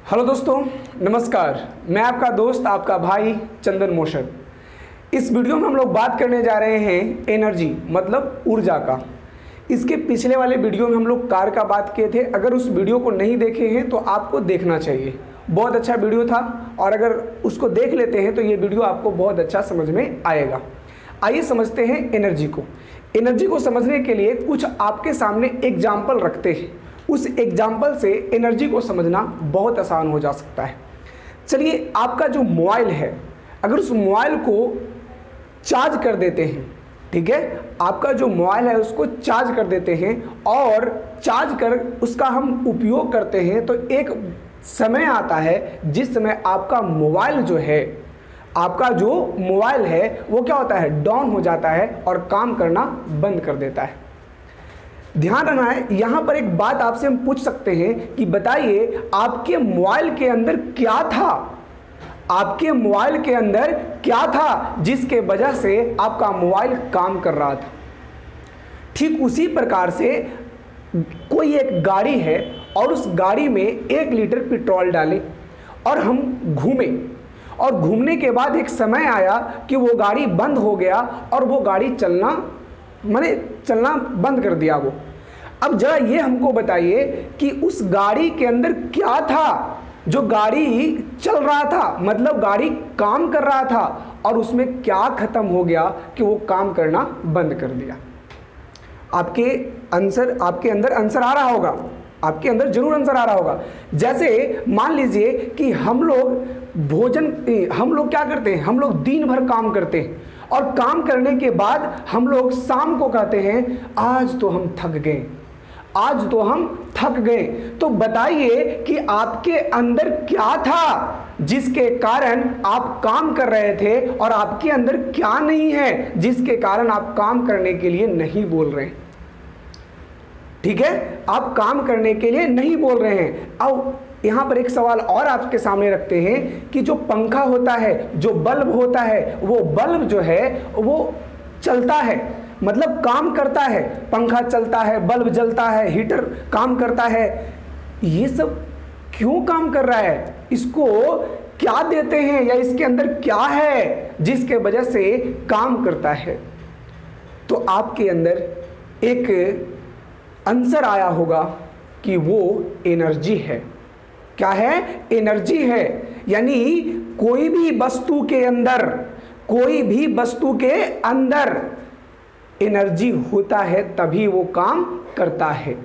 Hello दोस्तों, नमस्कार। मैं आपका दोस्त, आपका भाई चंदन मोशन। इस वीडियो में हम लोग बात करने जा रहे हैं एनर्जी मतलब ऊर्जा का। इसके पिछले वाले वीडियो में हम लोग कार का बात किए थे। अगर उस वीडियो को नहीं देखे हैं तो आपको देखना चाहिए, बहुत अच्छा वीडियो था। और अगर उसको देख लेते हैं तो ये वीडियो आपको बहुत अच्छा समझ में आएगा। आइए समझते हैं एनर्जी को। एनर्जी को समझने के लिए कुछ आपके सामने एग्जाम्पल रखते हैं। उस एग्जाम्पल से एनर्जी को समझना बहुत आसान हो जा सकता है। चलिए, आपका जो मोबाइल है, अगर उस मोबाइल को चार्ज कर देते हैं, ठीक है, आपका जो मोबाइल है उसको चार्ज कर देते हैं और चार्ज कर उसका हम उपयोग करते हैं, तो एक समय आता है जिस समय आपका मोबाइल जो है, आपका जो मोबाइल है वो क्या होता है, डाउन हो जाता है और काम करना बंद कर देता है। ध्यान रखना है, यहाँ पर एक बात आपसे हम पूछ सकते हैं कि बताइए आपके मोबाइल के अंदर क्या था, आपके मोबाइल के अंदर क्या था जिसके वजह से आपका मोबाइल काम कर रहा था। ठीक उसी प्रकार से कोई एक गाड़ी है और उस गाड़ी में 1 लीटर पेट्रोल डालें और हम घूमें, और घूमने के बाद एक समय आया कि वो गाड़ी बंद हो गया और वो गाड़ी चलना बंद कर दिया वो। अब जरा ये हमको बताइए कि उस गाड़ी के अंदर क्या था जो गाड़ी चल रहा था, मतलब गाड़ी काम कर रहा था, और उसमें क्या खत्म हो गया कि वो काम करना बंद कर दिया। आपके अंदर आंसर आ रहा होगा, आपके अंदर जरूर आंसर आ रहा होगा। जैसे मान लीजिए कि हम लोग क्या करते हैं, हम लोग दिन भर काम करते हैं और काम करने के बाद हम लोग शाम को कहते हैं आज तो हम थक गए, आज तो हम थक गए। तो बताइए कि आपके अंदर क्या था जिसके कारण आप काम कर रहे थे, और आपके अंदर क्या नहीं है जिसके कारण आप काम करने के लिए नहीं बोल रहे हैं। ठीक है, आप काम करने के लिए नहीं बोल रहे हैं। अब यहाँ पर एक सवाल और आपके सामने रखते हैं कि जो पंखा होता है, जो बल्ब होता है, वो बल्ब जो है वो चलता है, मतलब काम करता है। पंखा चलता है, बल्ब जलता है, हीटर काम करता है। ये सब क्यों काम कर रहा है, इसको क्या देते हैं या इसके अंदर क्या है जिसके वजह से काम करता है। तो आपके अंदर एक आंसर आया होगा कि वो एनर्जी है। क्या है? एनर्जी है। यानी कोई भी वस्तु के अंदर एनर्जी होता है तभी वो काम करता है।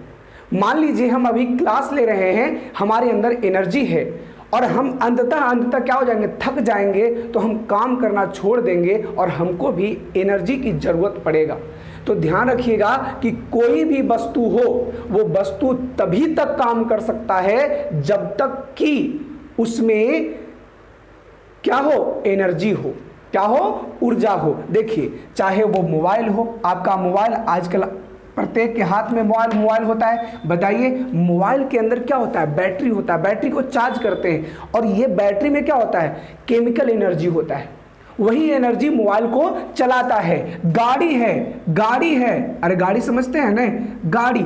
मान लीजिए हम अभी क्लास ले रहे हैं, हमारे अंदर एनर्जी है और हम अंततः क्या हो जाएंगे, थक जाएंगे, तो हम काम करना छोड़ देंगे और हमको भी एनर्जी की जरूरत पड़ेगा। तो ध्यान रखिएगा कि कोई भी वस्तु हो, वो वस्तु तभी तक काम कर सकता है जब तक कि उसमें क्या हो, एनर्जी हो, क्या हो, ऊर्जा हो। देखिए, चाहे वो मोबाइल हो, आपका मोबाइल आजकल प्रत्येक के हाथ में मोबाइल होता है। बताइए, मोबाइल के अंदर क्या होता है, बैटरी होता है। बैटरी को चार्ज करते हैं और ये बैटरी में क्या होता है, केमिकल एनर्जी होता है। वही एनर्जी मोबाइल को चलाता है। गाड़ी है, अरे गाड़ी समझते हैं ना, गाड़ी,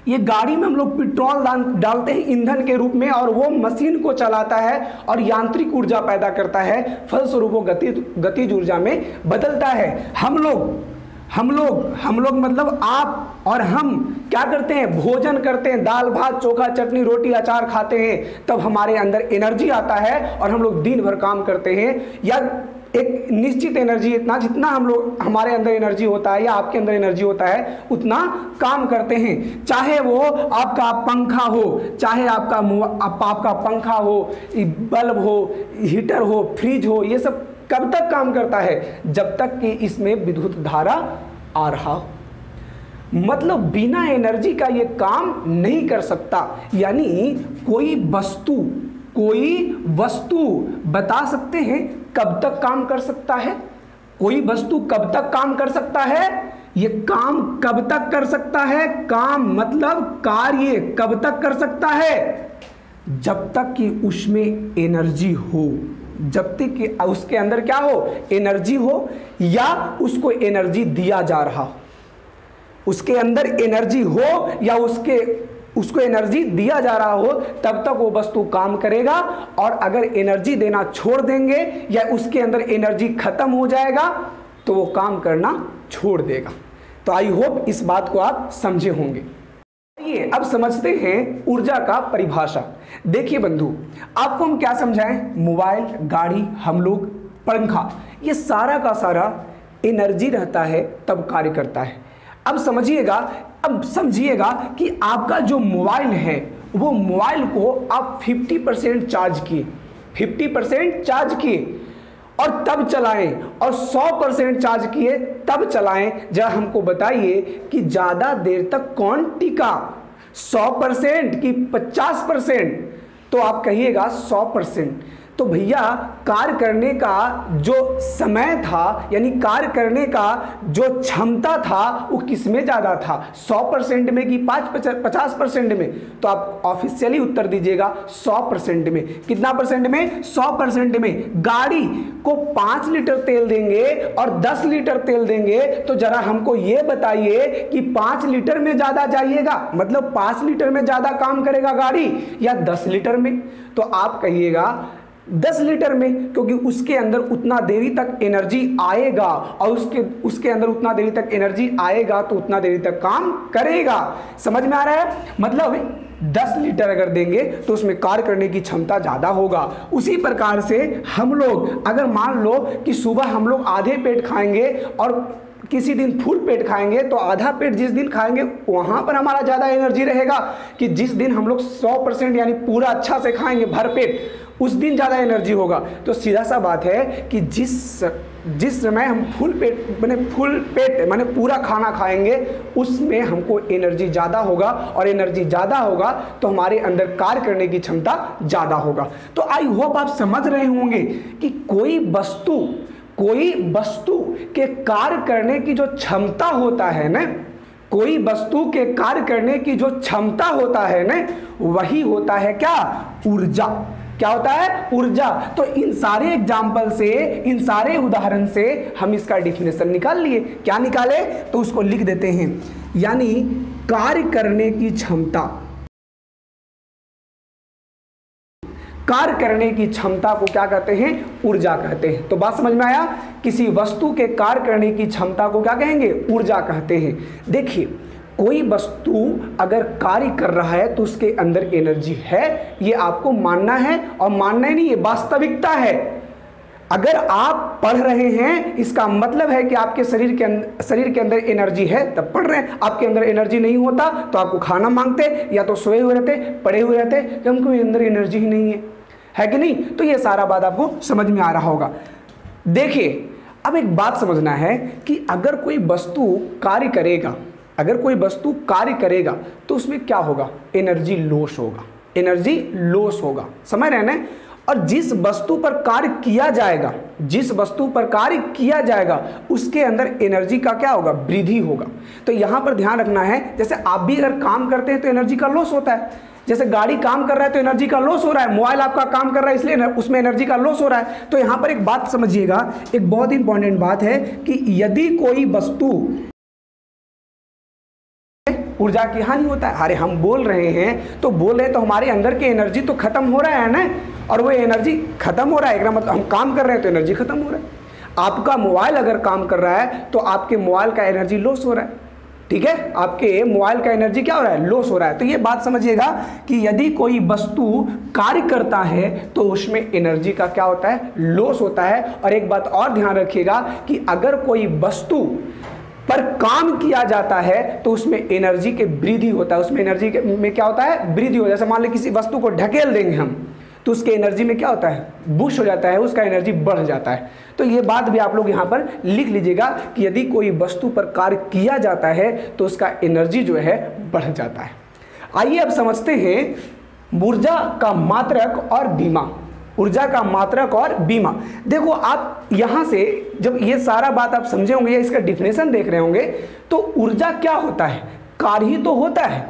ये गाड़ी में हम लोग पेट्रोल डालते हैं ईंधन के रूप में, और वो मशीन को चलाता है और यांत्रिक ऊर्जा पैदा करता है, फलस्वरूप वो गतिज ऊर्जा में बदलता है। हम लोग मतलब आप और हम क्या करते हैं, भोजन करते हैं, दाल भात चोखा चटनी रोटी अचार खाते हैं, तब हमारे अंदर एनर्जी आता है और हम लोग दिन भर काम करते हैं। या एक निश्चित एनर्जी, इतना जितना हमारे अंदर एनर्जी होता है या आपके अंदर एनर्जी होता है, उतना काम करते हैं। चाहे वो आपका पंखा हो, चाहे आपका पंखा हो, बल्ब हो, हीटर हो, फ्रिज हो, ये सब कब तक काम करता है, जब तक कि इसमें विद्युत धारा आ रहा हो। मतलब बिना एनर्जी का ये काम नहीं कर सकता। यानी कोई वस्तु बता सकते हैं कब तक काम कर सकता है, कोई वस्तु कब तक काम कर सकता है, ये काम कब तक कर सकता है, काम मतलब कार्य कब तक कर सकता है, जब तक कि उसमें एनर्जी हो, जब तक कि उसके अंदर क्या हो, एनर्जी हो, या उसको एनर्जी दिया जा रहा हो। उसके अंदर एनर्जी हो या उसके उसको एनर्जी दिया जा रहा हो तब तक वो वस्तु काम करेगा, और अगर एनर्जी देना छोड़ देंगे या उसके अंदर एनर्जी खत्म हो जाएगा तो वो काम करना छोड़ देगा। तो आई होप इस बात को आप समझे होंगे। ये अब समझते हैं ऊर्जा का परिभाषा। देखिए बंधु, आपको हम क्या समझाएं, मोबाइल, गाड़ी, हम लोग, पंखा, ये सारा का सारा एनर्जी रहता है तब कार्य करता है। अब समझिएगा कि आपका जो मोबाइल है वो मोबाइल को आप 50% चार्ज किए, 50% चार्ज किए और तब चलाएं, और 100% चार्ज किए तब चलाएं। जरा हमको बताइए कि ज़्यादा देर तक कौन टिका, 100% कि 50%? तो आप कहिएगा 100%। तो भैया कार्य करने का जो समय था, यानी कार्य करने का जो क्षमता था, वो किस में ज़्यादा था, 100% में कि 50% में? तो आप ऑफिशियली उत्तर दीजिएगा 100% में। कितना परसेंट में? 100% में। गाड़ी को 5 लीटर तेल देंगे और 10 लीटर तेल देंगे, तो जरा हमको ये बताइए कि 5 लीटर में ज़्यादा जाइएगा, मतलब 5 लीटर में ज़्यादा काम करेगा गाड़ी या 10 लीटर में? तो आप कहिएगा 10 लीटर में, क्योंकि उसके अंदर उतना देरी तक एनर्जी आएगा, और उसके अंदर उतना देरी तक एनर्जी आएगा तो उतना देरी तक काम करेगा। समझ में आ रहा है? मतलब 10 लीटर अगर देंगे तो उसमें कार्य करने की क्षमता ज़्यादा होगा। उसी प्रकार से हम लोग अगर मान लो कि सुबह हम लोग आधे पेट खाएंगे और किसी दिन फुल पेट खाएंगे, तो आधा पेट जिस दिन खाएंगे वहाँ पर हमारा ज़्यादा एनर्जी रहेगा कि जिस दिन हम लोग 100% यानी पूरा अच्छा से खाएंगे भर पेट, उस दिन ज़्यादा एनर्जी होगा। तो सीधा सा बात है कि जिस समय हम फुल पेट माने पूरा खाना खाएंगे उसमें हमको एनर्जी ज़्यादा होगा, और एनर्जी ज़्यादा होगा तो हमारे अंदर कार्य करने की क्षमता ज़्यादा होगा। तो आई होप आप समझ रहे होंगे कि कोई वस्तु के कार्य करने की जो क्षमता होता है ना, कोई वस्तु के कार्य करने की जो क्षमता होता है ना, वही होता है क्या? ऊर्जा। क्या होता है? ऊर्जा। तो इन सारे एग्जाम्पल से, इन सारे उदाहरण से हम इसका डिफिनेशन निकाल लिए। क्या निकाले? तो उसको लिख देते हैं, यानी कार्य करने की क्षमता, कार्य करने की क्षमता को क्या कहते हैं? ऊर्जा कहते हैं। तो बात समझ में आया? किसी वस्तु के कार्य करने की क्षमता को क्या कहेंगे? ऊर्जा कहते हैं। देखिए, कोई वस्तु अगर कार्य कर रहा है तो उसके अंदर एनर्जी है, ये आपको मानना है, और मानना ही नहीं, ये वास्तविकता है। अगर आप पढ़ रहे हैं इसका मतलब है कि आपके शरीर के अंदर एनर्जी है, तब पढ़ रहे हैं। आपके अंदर एनर्जी नहीं होता तो आपको खाना मांगते, या तो सोए हुए रहते, पड़े हुए रहते कि हमको अंदर एनर्जी ही नहीं है कि नहीं? तो ये सारा बात आपको समझ में आ रहा होगा। देखिए, अब एक बात समझना है कि अगर कोई वस्तु कार्य करेगा, अगर कोई वस्तु कार्य करेगा तो उसमें क्या होगा? एनर्जी लॉस होगा, एनर्जी लॉस होगा। समझ रहे हैं ना? और जिस वस्तु पर कार्य किया जाएगा, जिस वस्तु पर कार्य किया जाएगा उसके अंदर एनर्जी का क्या होगा? वृद्धि होगा। तो यहाँ पर ध्यान रखना है, जैसे आप भी अगर काम करते हैं तो एनर्जी का लॉस होता है। जैसे गाड़ी काम कर रहा है तो एनर्जी का लॉस हो रहा है, मोबाइल आपका काम कर रहा है इसलिए उसमें एनर्जी का लॉस हो रहा है। तो यहाँ पर एक बात समझिएगा, एक बहुत इंपॉर्टेंट बात है कि यदि कोई वस्तु ऊर्जा की हानि होता है, अरे हम बोल रहे हैं तो बोल रहे हैं तो हमारे अंदर की एनर्जी तो खत्म हो रहा है ना, और वो एनर्जी खत्म हो रहा है, मतलब हम काम कर रहे हैं तो एनर्जी खत्म हो रहा है। आपका मोबाइल अगर काम कर रहा है तो आपके मोबाइल का एनर्जी लॉस हो रहा है, ठीक है? आपके मोबाइल का एनर्जी क्या हो रहा है? लॉस हो रहा है। तो ये बात समझिएगा कि यदि कोई वस्तु कार्य करता है तो उसमें एनर्जी का क्या होता है? लॉस होता है। और एक बात और ध्यान रखिएगा कि अगर कोई वस्तु पर काम किया जाता है तो उसमें एनर्जी के वृद्धि होता है, उसमें एनर्जी में क्या होता है? वृद्धि हो। जैसे मान लो किसी वस्तु को ढकेल देंगे हम तो उसके एनर्जी में क्या होता है? बूस्ट हो जाता है, उसका एनर्जी बढ़ जाता है। तो ये बात भी आप लोग यहाँ पर लिख लीजिएगा कि यदि कोई वस्तु पर कार्य किया जाता है तो उसका एनर्जी जो है बढ़ जाता है। आइए अब समझते हैं ऊर्जा का मात्रक और बीमा। ऊर्जा का मात्रक और बीमा। देखो, आप यहाँ से जब ये सारा बात आप समझे होंगे या इसका डिफिनेशन देख रहे होंगे तो ऊर्जा क्या होता है? कार्य ही तो होता है।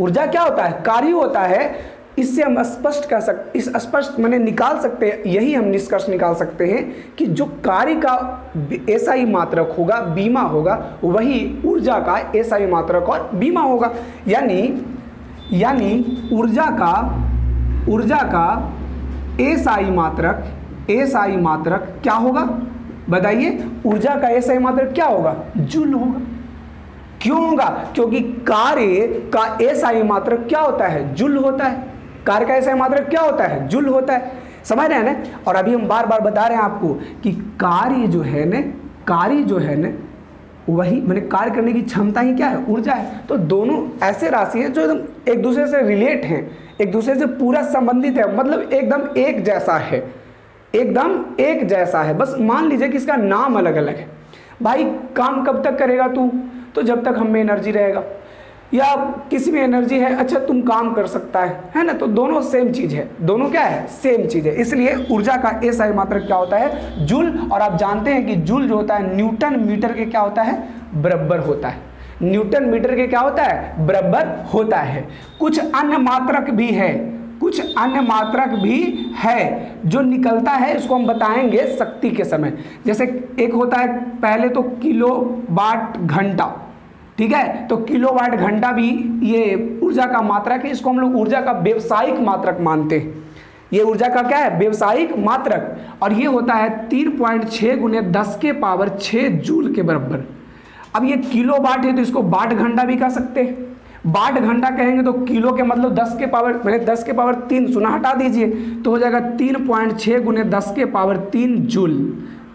ऊर्जा क्या होता है? कार्य होता है। इससे हम स्पष्ट मैंने निकाल सकते हैं, यही हम निष्कर्ष निकाल सकते हैं कि जो कार्य का एसआई मात्रक होगा, बीमा होगा, वही ऊर्जा का एसआई मात्रक और बीमा होगा। यानी यानी ऊर्जा का एसआई मात्रक क्या होगा? बताइए, ऊर्जा का एसआई मात्रक क्या होगा? जूल होगा। क्यों होगा? क्योंकि कार्य का एसआई मात्रक क्या होता है? जूल होता है। कार्य का एसआई मात्रक क्या होता है? जूल होता है। समझ रहे हैं ना? और अभी हम बार बार बता रहे हैं आपको कि कार्य जो है ना वही मैंने कार्य करने की क्षमता ही क्या है? ऊर्जा है। तो दोनों ऐसे राशि हैं जो एकदम एक दूसरे से रिलेट हैं, एक दूसरे से पूरा संबंधित है, मतलब एकदम एक जैसा है, बस मान लीजिए कि इसका नाम अलग अलग है। भाई काम कब तक करेगा तू? तो जब तक हम में एनर्जी रहेगा, या किसी में एनर्जी है, अच्छा तुम काम कर सकता है ना? तो दोनों सेम चीज है, दोनों क्या है? सेम चीज है। इसलिए ऊर्जा का एसआई मात्रक क्या होता है? जूल। और आप जानते हैं कि जूल जो होता है न्यूटन मीटर के क्या होता है? बराबर होता है। न्यूटन मीटर के क्या होता है? बराबर होता है। कुछ अन्य मात्रक भी है जो निकलता है, इसको हम बताएंगे शक्ति के समय। जैसे एक होता है पहले तो किलोवाट घंटा, ठीक है? तो किलोवाट घंटा भी ये ऊर्जा का मात्रक है, इसको हम लोग ऊर्जा का व्यवसायिक मात्रक मानते हैं। ये ऊर्जा का क्या है? व्यवसायिक मात्रक। और ये होता है 3.6 × 10⁻⁶ जूल के बराबर। अब ये किलोवाट है तो इसको वाट घंटा भी कह सकते हैं। वाट घंटा कहेंगे तो किलो के मतलब 10⁻3 सुना हटा दीजिए तो हो जाएगा 3.6 × 10⁻3 जूल।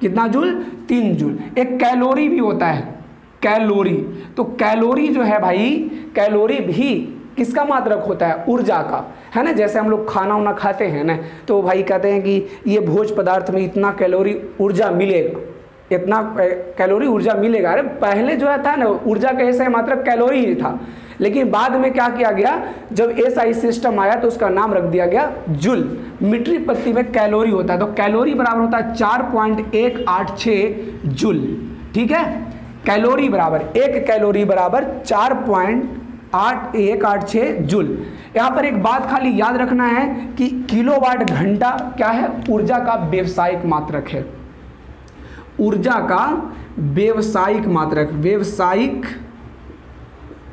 कितना जूल? 3 जूल। एक कैलोरी भी होता है, कैलोरी। तो कैलोरी जो है भाई, कैलोरी भी किसका मात्रक होता है? ऊर्जा का, है ना? जैसे हम लोग खाना वाना खाते हैं ना, तो भाई कहते हैं कि ये भोज पदार्थ में इतना कैलोरी ऊर्जा मिलेगा, इतना कैलोरी ऊर्जा मिलेगा। अरे पहले जो था ना, ऊर्जा का ऐसा मात्रक कैलोरी ही था, लेकिन बाद में क्या किया गया, जब एसआई सिस्टम आया तो उसका नाम रख दिया गया जूल। मीट्रिक प्रति में कैलोरी होता है, तो कैलोरी बराबर होता है 4.186 जूल। ठीक है? कैलोरी बराबर, एक कैलोरी बराबर 4.186 जूल। यहाँ पर एक बात खाली याद रखना है कि किलोवाट घंटा क्या है? ऊर्जा का व्यवसायिक मात्रक है। ऊर्जा का व्यवसायिक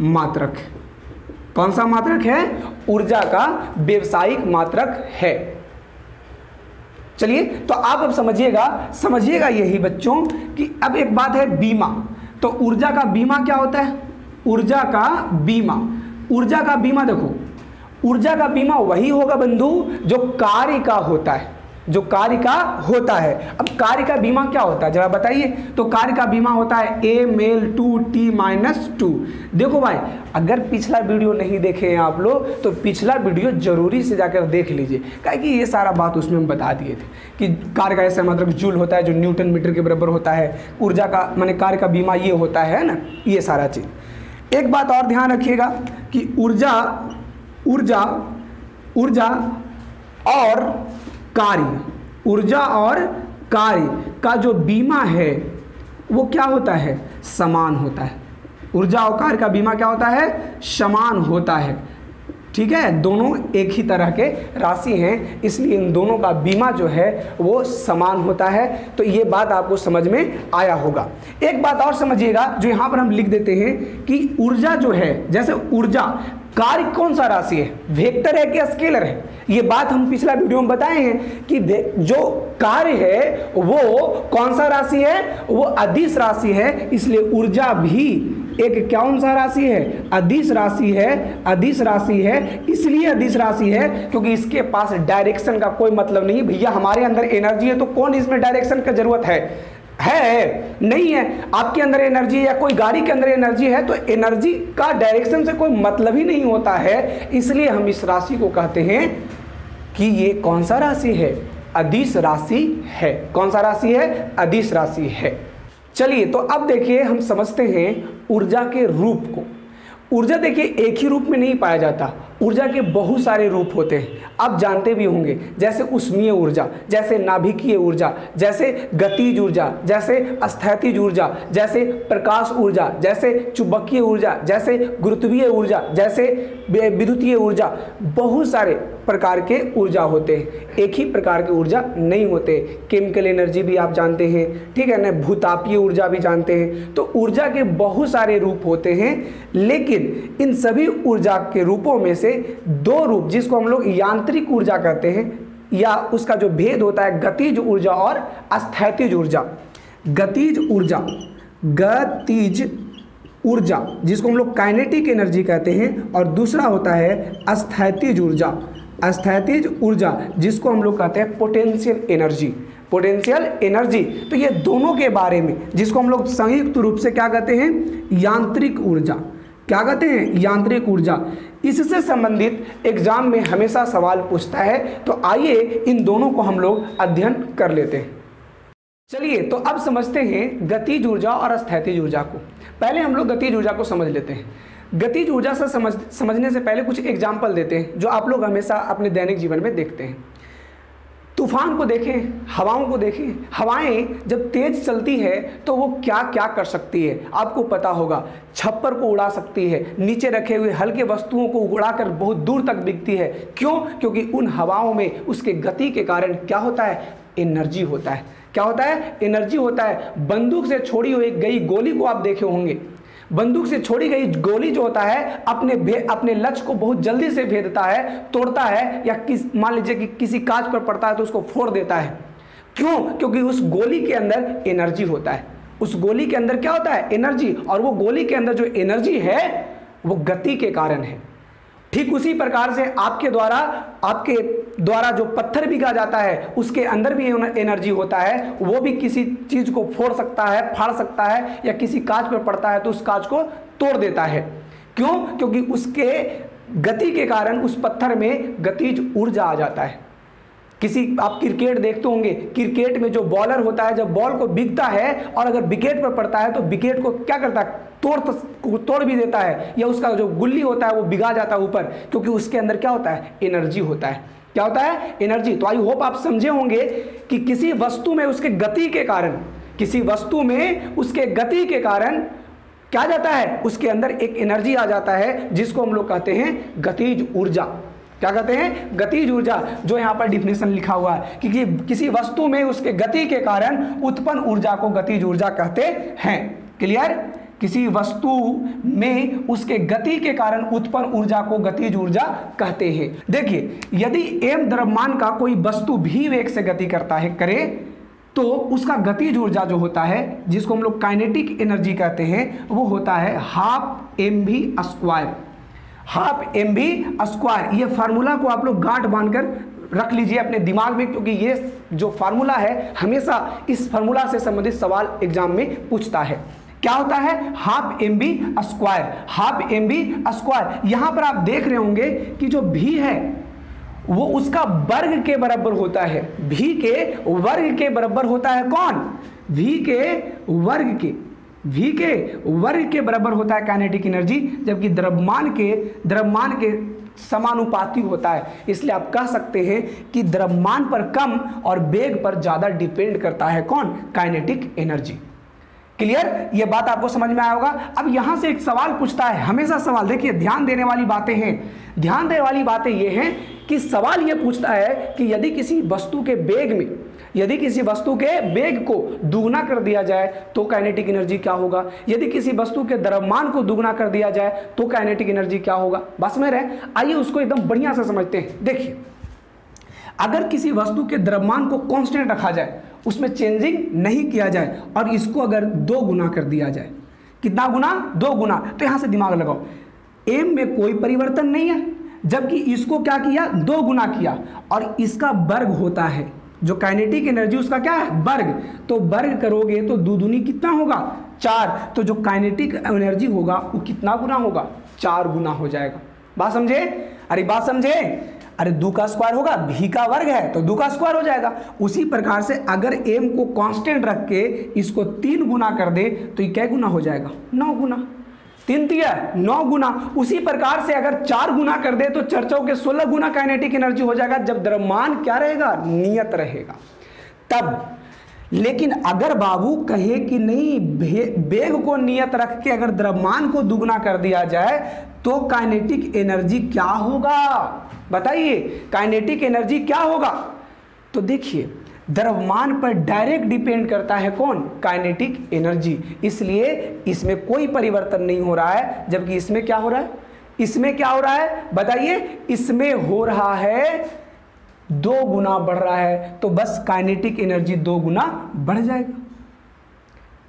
मात्रक कौन सा मात्रक है? ऊर्जा का व्यवसायिक मात्रक है। चलिए, तो आप अब समझिएगा यही बच्चों कि अब एक बात है बीमा। तो ऊर्जा का बीमा क्या होता है? ऊर्जा का बीमा देखो, ऊर्जा का बीमा वही होगा बंधु जो कार्य का होता है, अब कार्य का बीमा क्या होता है जरा बताइए? तो कार्य का बीमा होता है A-2T-2। देखो भाई, अगर पिछला वीडियो नहीं देखे हैं आप लोग तो पिछला वीडियो जरूरी से जाकर देख लीजिए, क्योंकि ये सारा बात उसमें हम बता दिए थे कि कार्य का ऐसा मतलब जूल होता है जो न्यूटन मीटर के बराबर होता है। ऊर्जा का माने कार्य का बीमा ये होता है ना, ये सारा चीज़। एक बात और ध्यान रखिएगा कि ऊर्जा और कार्य का जो बीमा है वो क्या होता है? समान होता है। ऊर्जा और कार्य का बीमा क्या होता है? समान होता है। ठीक है? दोनों एक ही तरह के राशि हैं, इसलिए इन दोनों का बीमा जो है वो समान होता है। तो ये बात आपको समझ में आया होगा। एक बात और समझिएगा जो यहाँ पर हम लिख देते हैं कि ऊर्जा जो है, जैसे ऊर्जा, कार्य कौन सा राशि है? वेक्टर है कि स्केलर है? ये बात हम पिछला वीडियो में बताए हैं कि जो कार्य है वो कौन सा राशि है? वो अदिश राशि है। इसलिए ऊर्जा भी एक कौन सा राशि है? अदिश राशि है। इसलिए अदिश राशि है क्योंकि इसके पास डायरेक्शन का कोई मतलब नहीं। भैया हमारे अंदर एनर्जी है तो कौन इसमें डायरेक्शन का जरूरत है? नहीं है। आपके अंदर एनर्जी है या कोई गाड़ी के अंदर एनर्जी है तो एनर्जी का डायरेक्शन से कोई मतलब ही नहीं होता है। इसलिए हम इस राशि को कहते हैं कि ये कौन सा राशि है? अदिश राशि है। कौन सा राशि है? अदिश राशि है। चलिए, तो अब देखिए हम समझते हैं ऊर्जा के रूप को। ऊर्जा देखिए एक ही रूप में नहीं पाया जाता, ऊर्जा के बहुत सारे रूप होते हैं, आप जानते भी होंगे। जैसे उष्मीय ऊर्जा, जैसे नाभिकीय ऊर्जा, जैसे गतिज ऊर्जा, जैसे स्थैतिज ऊर्जा, जैसे प्रकाश ऊर्जा, जैसे चुंबकीय ऊर्जा, जैसे गुरुत्वीय ऊर्जा, जैसे विद्युतीय ऊर्जा। बहुत सारे प्रकार के ऊर्जा होते हैं, एक ही प्रकार के ऊर्जा नहीं होते। केमिकल एनर्जी भी आप जानते हैं, ठीक है ना? भूतापीय ऊर्जा भी जानते हैं। तो ऊर्जा के बहुत सारे रूप होते हैं, लेकिन इन सभी ऊर्जा के रूपों में से से दो रूप, जिसको हम लोग यांत्रिक ऊर्जा कहते हैं, या उसका जो भेद होता है गतिज ऊर्जा और अस्थैतिज ऊर्जा। गतिज ऊर्जा जिसको हम लोग काइनेटिक एनर्जी कहते हैं, और दूसरा होता है अस्थैतिज ऊर्जा जिसको हम लोग कहते हैं पोटेंशियल एनर्जी। तो ये दोनों के बारे में, जिसको हम लोग संयुक्त रूप से क्या कहते हैं, यांत्रिक ऊर्जा। क्या कहते हैं, यांत्रिक ऊर्जा। इससे संबंधित एग्जाम में हमेशा सवाल पूछता है, तो आइए इन दोनों को हम लोग अध्ययन कर लेते हैं। चलिए तो अब समझते हैं गतिज ऊर्जा और अस्थैतिज ऊर्जा को। पहले हम लोग गतिज ऊर्जा को समझ लेते हैं। गतिज ऊर्जा से समझने से पहले कुछ एग्जाम्पल देते हैं जो आप लोग हमेशा अपने दैनिक जीवन में देखते हैं। तूफान को देखें, हवाओं को देखें। हवाएं जब तेज चलती है तो वो क्या क्या कर सकती है, आपको पता होगा। छप्पर को उड़ा सकती है, नीचे रखे हुए हल्के वस्तुओं को उड़ाकर बहुत दूर तक बिकती है। क्यों? क्योंकि उन हवाओं में उसके गति के कारण क्या होता है, एनर्जी होता है। क्या होता है, एनर्जी होता है। बंदूक से छोड़ी हुई गई गोली को आप देखे होंगे। बंदूक से छोड़ी गई गोली जो होता है अपने लक्ष्य को बहुत जल्दी से भेदता है, तोड़ता है, या मान लीजिए कि किसी कांच पर पड़ता है तो उसको फोड़ देता है। क्यों? क्योंकि उस गोली के अंदर एनर्जी होता है। उस गोली के अंदर क्या होता है, एनर्जी। और वो गोली के अंदर जो एनर्जी है वो गति के कारण है। ठीक उसी प्रकार से आपके द्वारा जो पत्थर बिगा जाता है उसके अंदर भी एनर्जी होता है। वो भी किसी चीज को फोड़ सकता है, फाड़ सकता है, या किसी कांच पर पड़ता है तो उस कांच को तोड़ देता है। क्यों? क्योंकि उसके गति के कारण उस पत्थर में गतिज ऊर्जा आ जाता है। आप क्रिकेट देखते होंगे, क्रिकेट में जो बॉलर होता है जब बॉल को बिगता है और अगर विकेट पर पड़ता है तो विकेट को क्या करता है, तोड़ भी देता है, या उसका जो गुल्ली होता है वो बिगा जाता है ऊपर, क्योंकि उसके अंदर क्या होता है, एनर्जी होता है। क्या होता है, एनर्जी। तो आई होप आप समझे होंगे कि किसी वस्तु में उसके गति के कारण क्या जाता है, उसके अंदर एक एनर्जी आ जाता है, जिसको हम लोग कहते हैं गतिज ऊर्जा। क्या कहते हैं, गतिज ऊर्जा। जो यहाँ पर डिफिनेशन लिखा हुआ है कि किसी वस्तु में उसके गति के कारण उत्पन्न ऊर्जा को गतिज ऊर्जा कहते हैं। क्लियर? किसी वस्तु में उसके गति के कारण उत्पन्न ऊर्जा को गतिज ऊर्जा कहते हैं। देखिए, यदि m द्रव्यमान का कोई वस्तु भी वेग से गति करे तो उसका गतिज ऊर्जा जो होता है, जिसको हम लोग काइनेटिक एनर्जी कहते हैं, वो होता है ½ mv²। ½ ये फार्मूला को आप लोग गांठ बांधकर रख लीजिए अपने दिमाग में, क्योंकि ये जो फार्मूला है हमेशा इस फार्मूला से संबंधित सवाल एग्जाम में पूछता है। क्या होता है, ½ mv²। यहां पर आप देख रहे होंगे कि जो v है वो उसका वर्ग के बराबर होता है। v के वर्ग के बराबर होता है। कौन? v के वर्ग के बराबर होता है काइनेटिक एनर्जी, जबकि द्रव्यमान के समानुपाती होता है। इसलिए आप कह सकते हैं कि द्रव्यमान पर कम और वेग पर ज्यादा डिपेंड करता है कौन, काइनेटिक एनर्जी। क्लियर? ये बात आपको समझ में आया होगा। अब यहां से एक सवाल पूछता है, हमेशा सवाल, देखिए ध्यान देने वाली बातें ये हैं कि सवाल ये पूछता है कि यदि किसी वस्तु के वेग को दुगना कर दिया जाए तो काइनेटिक एनर्जी क्या होगा, यदि किसी वस्तु के द्रव्यमान को दुगना कर दिया जाए तो काइनेटिक एनर्जी क्या होगा। बस में रहे, आइए उसको एकदम बढ़िया से समझते हैं। देखिए, अगर किसी वस्तु के द्रव्यमान को कांस्टेंट रखा जाए, उसमें चेंजिंग नहीं किया जाए, और इसको अगर 2 गुना कर दिया जाए, कितना गुना, 2 गुना, तो यहां से दिमाग लगाओ, m में कोई परिवर्तन नहीं है, जबकि इसको क्या किया, 2 गुना किया, और इसका वर्ग होता है, जो काइनेटिक एनर्जी उसका क्या है, वर्ग। तो वर्ग करोगे तो 2 दूनी कितना होगा, 4। तो जो काइनेटिक एनर्जी होगा वो कितना गुना होगा, 4 गुना हो जाएगा। बात समझे? अरे बात समझे? अरे 2 का स्क्वायर होगा, v का वर्ग है तो 2 का स्क्वायर हो जाएगा। उसी प्रकार से अगर m को कांस्टेंट रख के इसको 3 गुना कर दे तो ये क्या गुना हो जाएगा, 9 गुना। 3 दिया 9 गुना। उसी प्रकार से अगर 4 गुना कर दे तो 4 चौके 16 गुना काइनेटिक एनर्जी हो जाएगा, जब द्रव्यमान क्या रहेगा, नियत रहेगा तब। लेकिन अगर बाबू कहे कि नहीं, वेग को नियत रख के अगर द्रव्यमान को दुगना कर दिया जाए तो काइनेटिक एनर्जी क्या होगा, बताइए, काइनेटिक एनर्जी क्या होगा। तो देखिए, द्रव्यमान पर डायरेक्ट डिपेंड करता है कौन, काइनेटिक एनर्जी। इसलिए इसमें कोई परिवर्तन नहीं हो रहा है, जबकि इसमें क्या हो रहा है, इसमें क्या हो रहा है बताइए, इसमें हो रहा है 2 गुना बढ़ रहा है, तो बस काइनेटिक एनर्जी 2 गुना बढ़ जाएगा।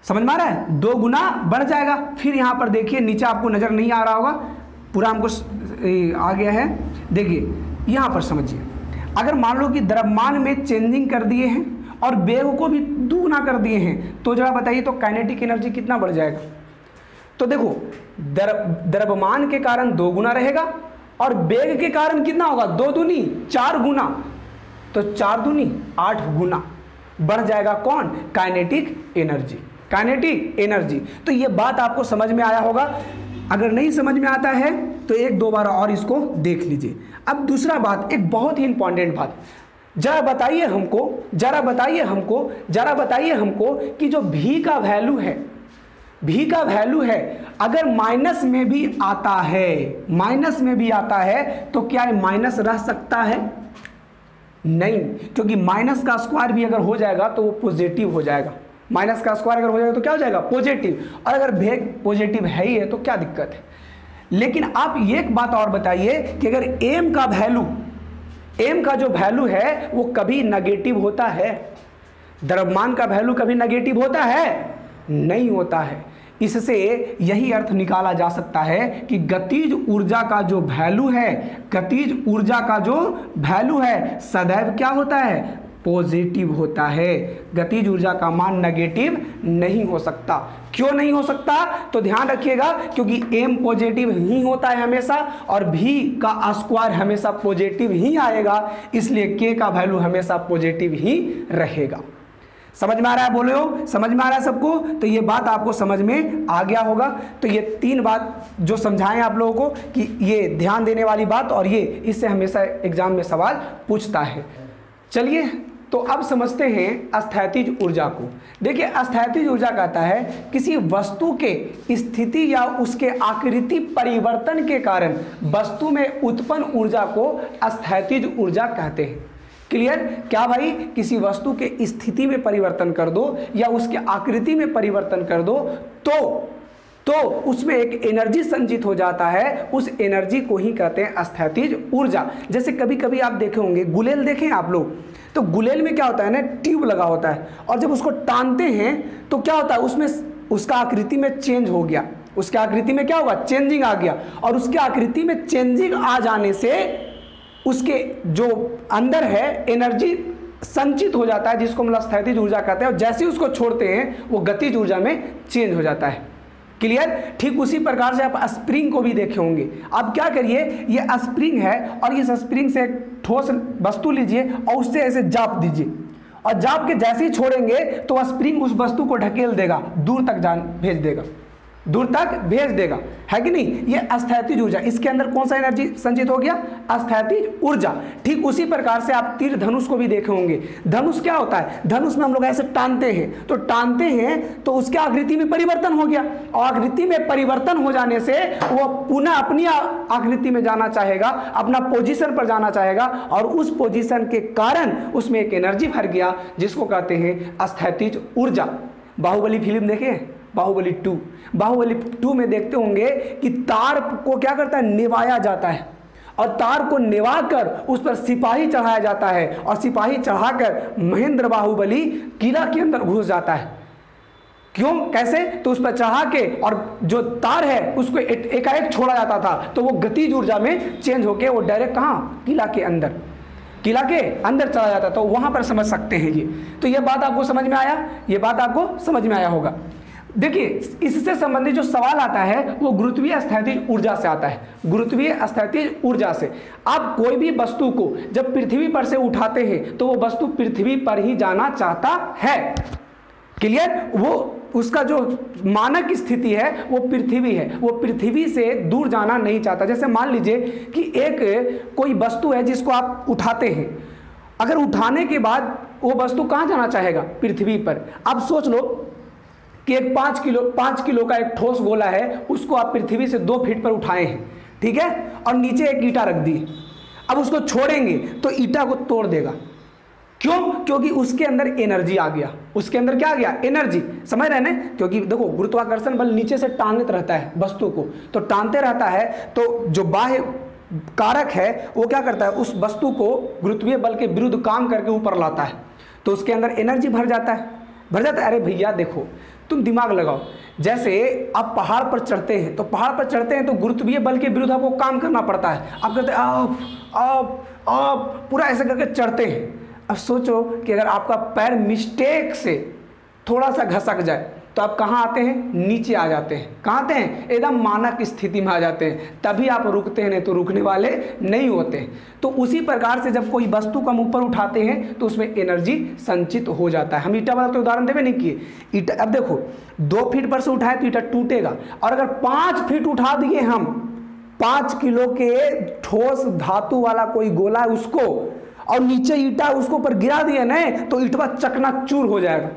समझ में आ रहा है, 2 गुना बढ़ जाएगा। फिर यहां पर देखिए नीचे आपको नजर नहीं आ रहा होगा, पूरा हमको आ गया है। देखिए यहां पर समझिए, अगर मान लो कि द्रव्यमान में चेंजिंग कर दिए हैं और वेग को भी दुगुना कर दिए हैं, तो जरा बताइए तो काइनेटिक एनर्जी कितना बढ़ जाएगा। तो देखो द्रव्यमान के कारण 2 गुना रहेगा और वेग के कारण कितना होगा, 2 दूनी 4 गुना, तो 4 दूनी 8 गुना बढ़ जाएगा। कौन, काइनेटिक एनर्जी, काइनेटिक एनर्जी। तो ये बात आपको समझ में आया होगा। अगर नहीं समझ में आता है तो 1-2 बार और इसको देख लीजिए। अब दूसरा बात, एक बहुत ही इंपॉर्टेंट बात, जरा बताइए हमको कि जो भी का वैल्यू है, भी का वैल्यू है, अगर माइनस में भी आता है, तो क्या ये माइनस रह सकता है? नहीं, क्योंकि माइनस का स्क्वायर भी अगर हो जाएगा तो वो पॉजिटिव हो जाएगा। माइनस का स्क्वायर अगर हो जाएगा तो क्या हो जाएगा, पॉजिटिव। और अगर वेग पॉजिटिव है ही है तो क्या दिक्कत है। लेकिन आप एक बात और बताइए कि अगर m का जो वैल्यू है वो कभी नेगेटिव होता है? द्रव्यमान का वैल्यू कभी नेगेटिव होता है? नहीं होता है। इससे यही अर्थ निकाला जा सकता है कि गतिज ऊर्जा का जो वैल्यू है सदैव क्या होता है, पॉजिटिव होता है। गतिज ऊर्जा का मान नेगेटिव नहीं हो सकता। क्यों नहीं हो सकता, तो ध्यान रखिएगा, क्योंकि m पॉजिटिव ही होता है हमेशा और v का स्क्वायर हमेशा पॉजिटिव ही आएगा, इसलिए k का वैल्यू हमेशा पॉजिटिव ही रहेगा। समझ में आ रहा है, बोलो समझ में आ रहा है सबको। तो ये बात आपको समझ में आ गया होगा। तो ये 3 बात जो समझाएं आप लोगों को कि ये ध्यान देने वाली बात, और ये इससे हमेशा एग्जाम में सवाल पूछता है। चलिए तो अब समझते हैं अस्थैतिज ऊर्जा को। देखिए अस्थैतिज ऊर्जा कहता है किसी वस्तु के स्थिति या उसके आकृति परिवर्तन के कारण वस्तु में उत्पन्न ऊर्जा को अस्थैतिज ऊर्जा कहते हैं। क्लियर? क्या भाई, किसी वस्तु के स्थिति में परिवर्तन कर दो या उसके आकृति में परिवर्तन कर दो तो उसमें एक एनर्जी संचित हो जाता है, उस एनर्जी को ही कहते हैं अस्थैतिज ऊर्जा। जैसे कभी कभी आप देखे होंगे, गुलेल देखें आप लोग, तो गुलेल में क्या होता है ना, ट्यूब लगा होता है, और जब उसको टानते हैं तो क्या होता है, उसमें उसका आकृति में चेंज हो गया, उसके आकृति में क्या होगा, चेंजिंग आ गया, और उसके आकृति में चेंजिंग आ जाने से उसके जो अंदर है एनर्जी संचित हो जाता है, जिसको हम अस्थैतिज ऊर्जा कहते हैं, और जैसे ही उसको छोड़ते हैं वो गतिज ऊर्जा में चेंज हो जाता है। क्लियर? ठीक उसी प्रकार से आप स्प्रिंग को भी देखे होंगे। अब क्या करिए, ये स्प्रिंग है और इस स्प्रिंग से एक ठोस वस्तु लीजिए और उससे ऐसे जाप दीजिए, और जाप के जैसे ही छोड़ेंगे तो स्प्रिंग उस वस्तु को ढकेल देगा, दूर तक दूर तक भेज देगा, है कि नहीं। ये अस्थैतिज ऊर्जा, इसके अंदर कौन सा एनर्जी संचित हो गया, अस्थैतिज ऊर्जा। ठीक उसी प्रकार से आप तीर धनुष को भी देखे होंगे। धनुष क्या होता है, धनुष में हम लोग ऐसे टानते हैं तो उसके आकृति में परिवर्तन हो गया, और आकृति में परिवर्तन हो जाने से वो पुनः अपनी आकृति में जाना चाहेगा, अपना पोजीशन पर जाना चाहेगा, और उस पोजीशन के कारण उसमें एक एनर्जी भर गया, जिसको कहते हैं अस्थैतिज ऊर्जा। बाहुबली फिल्म देखे, बाहुबली 2 में देखते होंगे कि तार को क्या करता है, निभाया जाता है, और तार को निभाकर उस पर सिपाही चढ़ाया जाता है, और सिपाही चढ़ाकर महेंद्र बाहुबली किला के अंदर घुस जाता है। क्यों, कैसे, तो उस पर चढ़ा के और जो तार है उसको एकाएक छोड़ा जाता था, तो वो गतिज ऊर्जा में चेंज होके वो डायरेक्ट कहाँ, किला के अंदर चला जाता। तो वहां पर समझ सकते हैं ये। तो ये बात आपको समझ में आया, ये बात आपको समझ में आया होगा। देखिए इससे संबंधित जो सवाल आता है वो गुरुत्वीय अस्थैतिज ऊर्जा से आता है। गुरुत्वीय अस्थैतिज ऊर्जा से आप कोई भी वस्तु को जब पृथ्वी पर से उठाते हैं तो वो वस्तु पृथ्वी पर ही जाना चाहता है। क्लियर? वो उसका जो मानक स्थिति है वो पृथ्वी है, वो पृथ्वी से दूर जाना नहीं चाहता। जैसे मान लीजिए कि एक कोई वस्तु है जिसको आप उठाते हैं, अगर उठाने के बाद वो वस्तु कहाँ जाना चाहेगा, पृथ्वी पर। आप सोच लो कि एक 5 किलो का एक ठोस गोला है, उसको आप पृथ्वी से 2 फीट पर उठाए हैं, ठीक है, और नीचे एक ईटा रख दी। अब उसको छोड़ेंगे तो ईटा को तोड़ देगा, क्यों? क्योंकि उसके अंदर एनर्जी आ गया। उसके अंदर क्या आ गया? एनर्जी। समझ रहे हैं ना? क्योंकि देखो गुरुत्वाकर्षण बल नीचे से टानते रहता है वस्तु को, तो टानते रहता है तो जो बाह्य कारक है वो क्या करता है? उस वस्तु को गुरुत्वीय बल के विरुद्ध काम करके ऊपर लाता है, तो उसके अंदर एनर्जी भर जाता है। अरे भैया देखो, तुम दिमाग लगाओ, जैसे आप पहाड़ पर चढ़ते हैं, तो पहाड़ पर चढ़ते हैं तो गुरुत्वीय बल के विरुद्ध आपको काम करना पड़ता है। आप कहते हैं आप पूरा ऐसे करके चढ़ते हैं। अब सोचो कि अगर आपका पैर मिस्टेक से थोड़ा सा घसक जाए तो आप कहाँ आते हैं? नीचे आ जाते हैं। कहाँ आते हैं? एकदम मानक स्थिति में आ जाते हैं, तभी आप रुकते हैं, नहीं तो रुकने वाले नहीं होते। तो उसी प्रकार से जब कोई वस्तु को हम ऊपर उठाते हैं तो उसमें एनर्जी संचित हो जाता है। हम ईटा वाला तो उदाहरण देवे नहीं किए। ईटा, अब देखो 2 फीट पर से उठाए तो ईटा टूटेगा, और अगर 5 फीट उठा दिए हम, 5 किलो के ठोस धातु वाला कोई गोला है उसको, और नीचे ईटा उसको ऊपर गिरा दिए ना, तो ईटवा चकनाचूर हो जाएगा,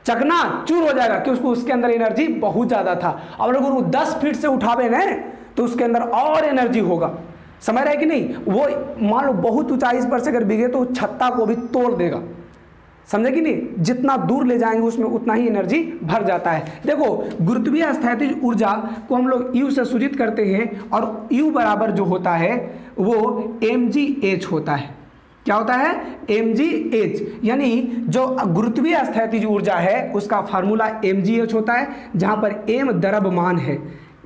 चकनाचूर हो जाएगा, कि उसको उसके अंदर एनर्जी बहुत ज़्यादा था। और अगर वो 10 फीट से उठावे ना तो उसके अंदर और एनर्जी होगा। समझ रहे हैं कि नहीं? वो मान लो बहुत ऊंचाई पर से अगर बिगे तो छत्ता को भी तोड़ देगा। समझे कि नहीं? जितना दूर ले जाएंगे उसमें उतना ही एनर्जी भर जाता है। देखो गुरुत्वीय स्थैतिज ऊर्जा को हम लोग U से सूचित करते हैं, और U बराबर जो होता है वो mgh होता है। क्या होता है? mgh, यानी जो गुरुत्वीय स्थैतिज ऊर्जा है उसका फार्मूला mgh होता है, जहां पर m द्रव्यमान है,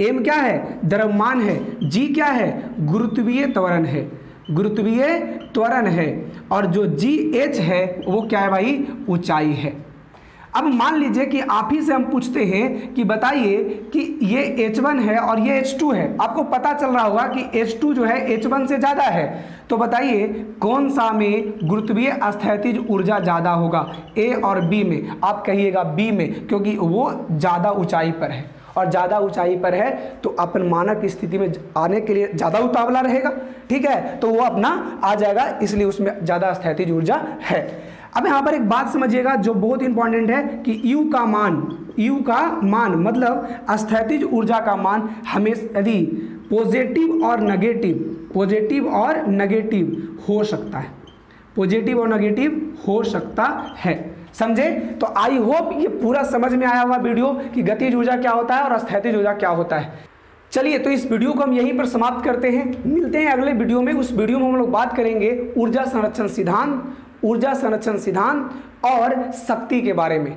m क्या है? द्रव्यमान है, g क्या है? गुरुत्वीय त्वरण है, गुरुत्वीय त्वरण है, और जो gh है वो क्या है भाई? ऊंचाई है। अब मान लीजिए कि आप ही से हम पूछते हैं कि बताइए कि ये H1 है और ये H2 है। आपको पता चल रहा होगा कि H2 जो है H1 से ज़्यादा है, तो बताइए कौन सा में गुरुत्वीय स्थैतिज ऊर्जा ज़्यादा होगा? A और B में? आप कहिएगा B में, क्योंकि वो ज़्यादा ऊंचाई पर है, और ज़्यादा ऊंचाई पर है तो अपन मानक स्थिति में आने के लिए ज़्यादा उतावला रहेगा। ठीक है, तो वो अपना आ जाएगा, इसलिए उसमें ज़्यादा स्थैतिज ऊर्जा है। अब यहाँ पर एक बात समझिएगा जो बहुत इंपॉर्टेंट है कि U का मान मतलब स्थैतिज ऊर्जा का मान हमेशा यदि पॉजिटिव और नेगेटिव हो सकता है, पॉजिटिव और नेगेटिव हो सकता है। समझे? तो आई होप ये पूरा समझ में आया हुआ वीडियो कि गतिज ऊर्जा क्या होता है और स्थैतिज ऊर्जा क्या होता है। चलिए तो इस वीडियो को हम यहीं पर समाप्त करते हैं, मिलते हैं अगले वीडियो में। उस वीडियो में हम लोग बात करेंगे ऊर्जा संरक्षण सिद्धांत और शक्ति के बारे में।